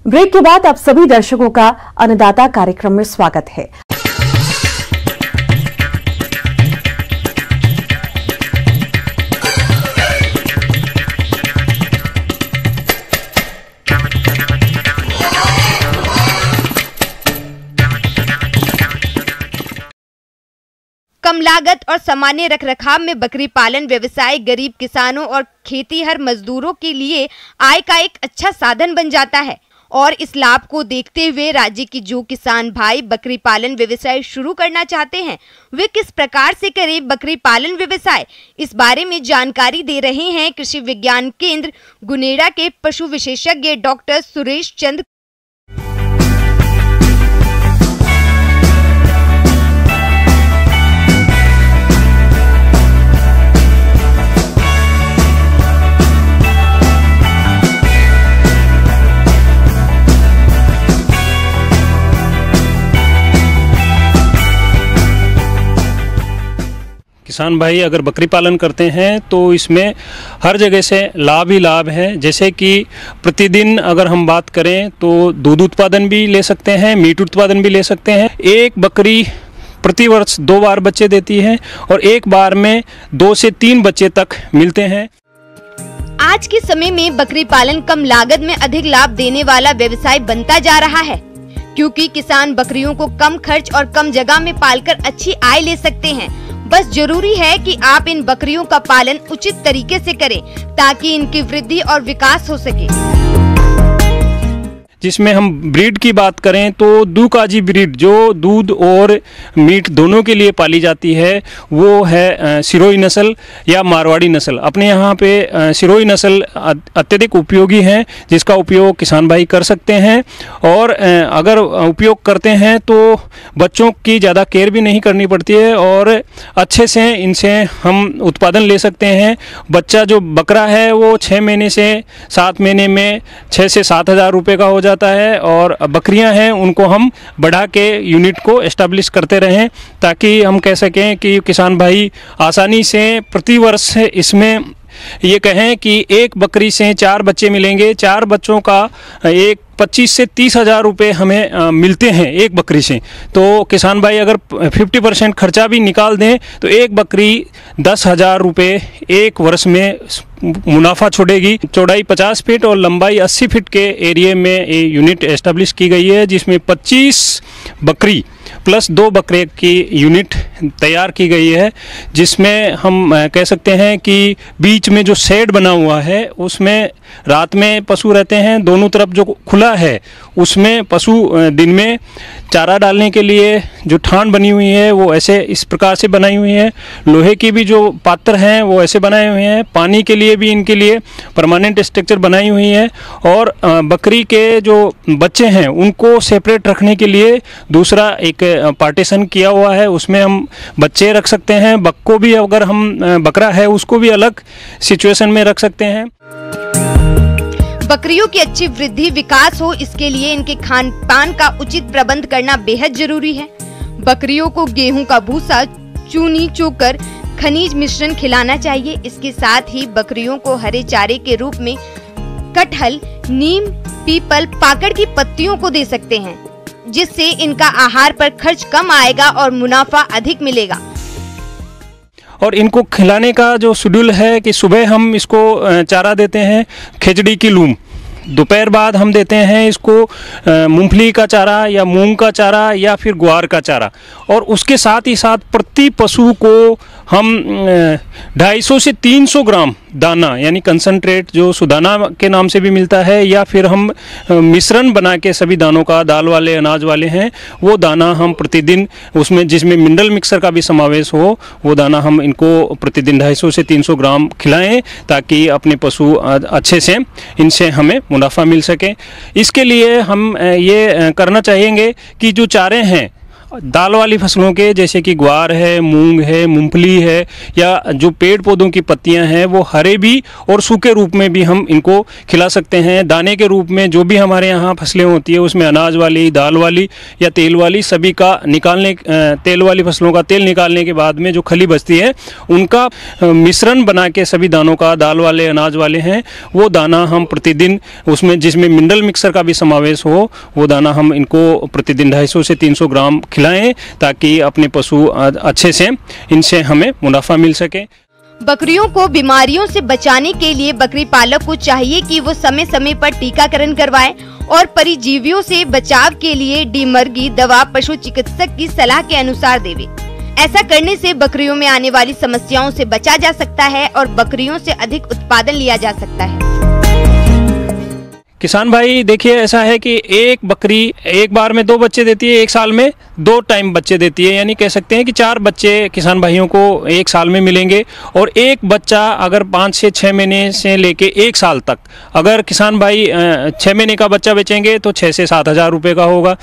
Break के बाद आप सभी दर्शकों का अन्नदाता कार्यक्रम में स्वागत है। कम लागत और सामान्य रखरखाव में बकरी पालन व्यवसाय गरीब किसानों और खेतीहर मजदूरों के लिए आय का एक अच्छा साधन बन जाता है और इस लाभ को देखते हुए राज्य के जो किसान भाई बकरी पालन व्यवसाय शुरू करना चाहते हैं वे किस प्रकार से करें बकरी पालन व्यवसाय, इस बारे में जानकारी दे रहे हैं कृषि विज्ञान केंद्र गुनेड़ा के पशु विशेषज्ञ डॉक्टर सुरेश चंद्र। किसान भाई अगर बकरी पालन करते हैं तो इसमें हर जगह से लाभ ही लाभ है। जैसे कि प्रतिदिन अगर हम बात करें तो दूध उत्पादन भी ले सकते हैं, मीट उत्पादन भी ले सकते हैं। एक बकरी प्रति वर्ष 2 बार बच्चे देती है और एक बार में 2 से 3 बच्चे तक मिलते हैं। आज के समय में बकरी पालन कम लागत में अधिक लाभ देने वाला व्यवसाय बनता जा रहा है, क्योंकि किसान बकरियों को कम खर्च और कम जगह में पालकर अच्छी आय ले सकते हैं। बस जरूरी है कि आप इन बकरियों का पालन उचित तरीके से करें ताकि इनकी वृद्धि और विकास हो सके। जिसमें हम ब्रीड की बात करें तो दुकाजी ब्रीड जो दूध और मीट दोनों के लिए पाली जाती है वो है सिरोही नस्ल या मारवाड़ी नस्ल। अपने यहाँ पे सिरोही नस्ल अत्यधिक उपयोगी है, जिसका उपयोग किसान भाई कर सकते हैं। और अगर उपयोग करते हैं तो बच्चों की ज़्यादा केयर भी नहीं करनी पड़ती है और अच्छे से इनसे हम उत्पादन ले सकते हैं। बच्चा जो बकरा है वो 6 महीने से 7 महीने में 6 से 7 हज़ार रुपये का हो जाता है और बकरियां हैं उनको हम बढ़ा के यूनिट को एस्टेब्लिश करते रहें ताकि हम कह सकें कि किसान भाई आसानी से प्रति वर्ष इसमें ये कहें कि एक बकरी से 4 बच्चे मिलेंगे। 4 बच्चों का एक 25 से 30 हज़ार रुपये हमें मिलते हैं एक बकरी से। तो किसान भाई अगर 50% खर्चा भी निकाल दें तो एक बकरी 10 हज़ार रुपये एक वर्ष में मुनाफा छोड़ेगी। चौड़ाई 50 फीट और लंबाई 80 फीट के एरिया में ये यूनिट एस्टेब्लिश की गई है, जिसमें 25 बकरी प्लस 2 बकरे की यूनिट तैयार की गई है। जिसमें हम कह सकते हैं कि बीच में जो शेड बना हुआ है उसमें रात में पशु रहते हैं, दोनों तरफ जो खुला है उसमें पशु दिन में चारा डालने के लिए जो ठान बनी हुई है वो ऐसे इस प्रकार से बनाई हुई है। लोहे की भी जो पात्र हैं वो ऐसे बनाए हुए हैं। पानी के लिए भी इनके लिए परमानेंट स्ट्रक्चर बनाई हुई है और बकरी के जो बच्चे हैं उनको सेपरेट रखने के लिए दूसरा एक पार्टीशन किया हुआ है, उसमें हम बच्चे रख सकते हैं। बक को भी अगर हम बकरा है उसको भी अलग सिचुएशन में रख सकते हैं। बकरियों की अच्छी वृद्धि विकास हो, इसके लिए इनके खान पान का उचित प्रबंध करना बेहद जरूरी है। बकरियों को गेहूं का भूसा, चूनी, चोकर, खनिज मिश्रण खिलाना चाहिए। इसके साथ ही बकरियों को हरे चारे के रूप में कटहल, नीम, पीपल, पाकड़ की पत्तियों को दे सकते हैं, जिससे इनका आहार पर खर्च कम आएगा और मुनाफा अधिक मिलेगा। और इनको खिलाने का जो शेड्यूल है कि सुबह हम इसको चारा देते हैं खिचड़ी की लूम, दोपहर बाद हम देते हैं इसको मूंगफली का चारा या मूंग का चारा या फिर ग्वार का चारा। और उसके साथ ही साथ प्रति पशु को हम 250 से 300 ग्राम दाना यानी कंसंट्रेट जो सुदाना के नाम से भी मिलता है या फिर हम मिश्रण बना के सभी दानों का, दाल वाले अनाज वाले हैं वो दाना हम प्रतिदिन उसमें जिसमें मिनरल मिक्सर का भी समावेश हो वो दाना हम इनको प्रतिदिन 250 से 300 ग्राम खिलाएं ताकि अपने पशु अच्छे से इनसे हमें मुनाफा मिल सके। इसके लिए हम ये करना चाहेंगे कि जो चारे हैं दाल वाली फसलों के जैसे कि ग्वार है, मूंग है, मूंगफली है, या जो पेड़ पौधों की पत्तियां हैं वो हरे भी और सूखे रूप में भी हम इनको खिला सकते हैं। दाने के रूप में जो भी हमारे यहाँ फसलें होती है उसमें अनाज वाली, दाल वाली या तेल वाली, सभी का निकालने, तेल वाली फसलों का तेल निकालने के बाद में जो खली बचती है उनका मिश्रण बना के सभी दानों का, दाल वाले, अनाज वाले हैं, वो दाना हम प्रतिदिन उसमें, जिसमें मिनरल मिक्सर का भी समावेश हो, वो दाना हम इनको प्रतिदिन 250 से 300 ग्राम खिलाएं ताकि अपने पशु अच्छे से, इनसे हमें मुनाफा मिल सके। बकरियों को बीमारियों से बचाने के लिए बकरी पालक को चाहिए कि वो समय समय पर टीकाकरण करवाएं और परिजीवियों से बचाव के लिए डीमर्गी दवा पशु चिकित्सक की सलाह के अनुसार देवे। ऐसा करने से बकरियों में आने वाली समस्याओं से बचा जा सकता है और बकरियों से अधिक उत्पादन लिया जा सकता है। किसान भाई देखिए, ऐसा है कि एक बकरी एक बार में 2 बच्चे देती है, एक साल में 2 टाइम बच्चे देती है, यानी कह सकते हैं कि 4 बच्चे किसान भाइयों को एक साल में मिलेंगे। और एक बच्चा अगर 5 से 6 महीने से लेके 1 साल तक, अगर किसान भाई 6 महीने का बच्चा बेचेंगे तो 6 से 7 हज़ार रुपये का होगा।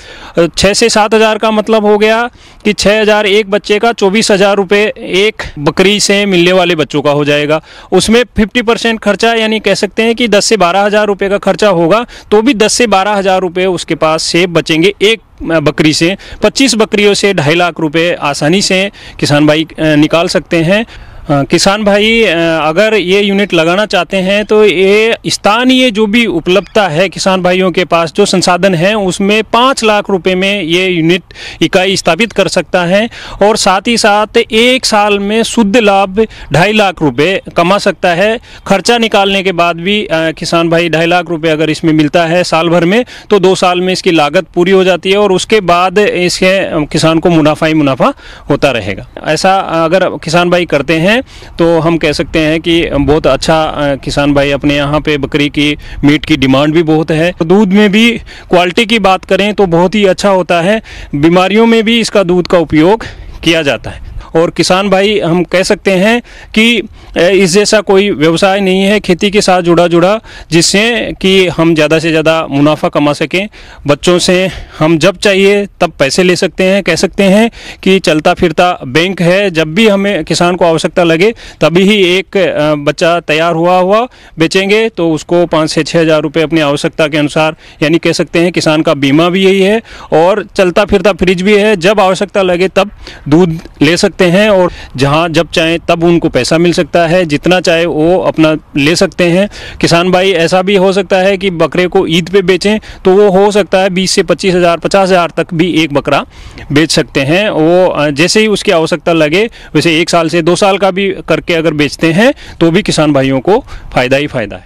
6 से 7 हज़ार का मतलब हो गया कि 6 हज़ार एक बच्चे का 24,000 रुपये एक बकरी से मिलने वाले बच्चों का हो जाएगा। उसमें 50% खर्चा, यानी कह सकते हैं कि 10 से 12 हज़ार रुपये का खर्चा होगा, तो भी 10 से 12 हज़ार रुपये उसके पास से बचेंगे। एक बकरी से 25 बकरियों से 2.5 लाख रुपए आसानी से किसान भाई निकाल सकते हैं। किसान भाई अगर ये यूनिट लगाना चाहते हैं तो ये स्थानीय जो भी उपलब्धता है किसान भाइयों के पास, जो संसाधन है उसमें 5 लाख रुपए में ये यूनिट इकाई स्थापित कर सकता है और साथ ही साथ 1 साल में शुद्ध लाभ 2.5 लाख रुपए कमा सकता है। खर्चा निकालने के बाद भी किसान भाई 2.5 लाख रुपए अगर इसमें मिलता है साल भर में, तो 2 साल में इसकी लागत पूरी हो जाती है और उसके बाद इसके किसान को मुनाफा ही मुनाफा होता रहेगा। ऐसा अगर किसान भाई करते हैं तो हम कह सकते हैं कि बहुत अच्छा किसान भाई अपने यहाँ पे बकरी की मीट की डिमांड भी बहुत है। दूध में भी क्वालिटी की बात करें तो बहुत ही अच्छा होता है। बीमारियों में भी इसका दूध का उपयोग किया जाता है और किसान भाई हम कह सकते हैं कि इस जैसा कोई व्यवसाय नहीं है खेती के साथ जुड़ा जिससे कि हम ज़्यादा से ज़्यादा मुनाफा कमा सकें। बच्चों से हम जब चाहिए तब पैसे ले सकते हैं। कह सकते हैं कि चलता फिरता बैंक है, जब भी हमें किसान को आवश्यकता लगे तभी ही एक बच्चा तैयार हुआ बेचेंगे तो उसको 5 से 6 हज़ार रुपये अपनी आवश्यकता के अनुसार, यानी कह सकते हैं किसान का बीमा भी यही है और चलता फिरता फ्रिज भी है, जब आवश्यकता लगे तब दूध ले सकते हैं और जहां जब चाहे तब उनको पैसा मिल सकता है, जितना चाहे वो अपना ले सकते हैं। किसान भाई ऐसा भी हो सकता है कि बकरे को ईद पे बेचें तो वो हो सकता है 20 से 25 हज़ार 50 हज़ार तक भी एक बकरा बेच सकते हैं। वो जैसे ही उसकी आवश्यकता लगे वैसे 1 साल से 2 साल का भी करके अगर बेचते हैं तो भी किसान भाइयों को फ़ायदा ही फ़ायदा है।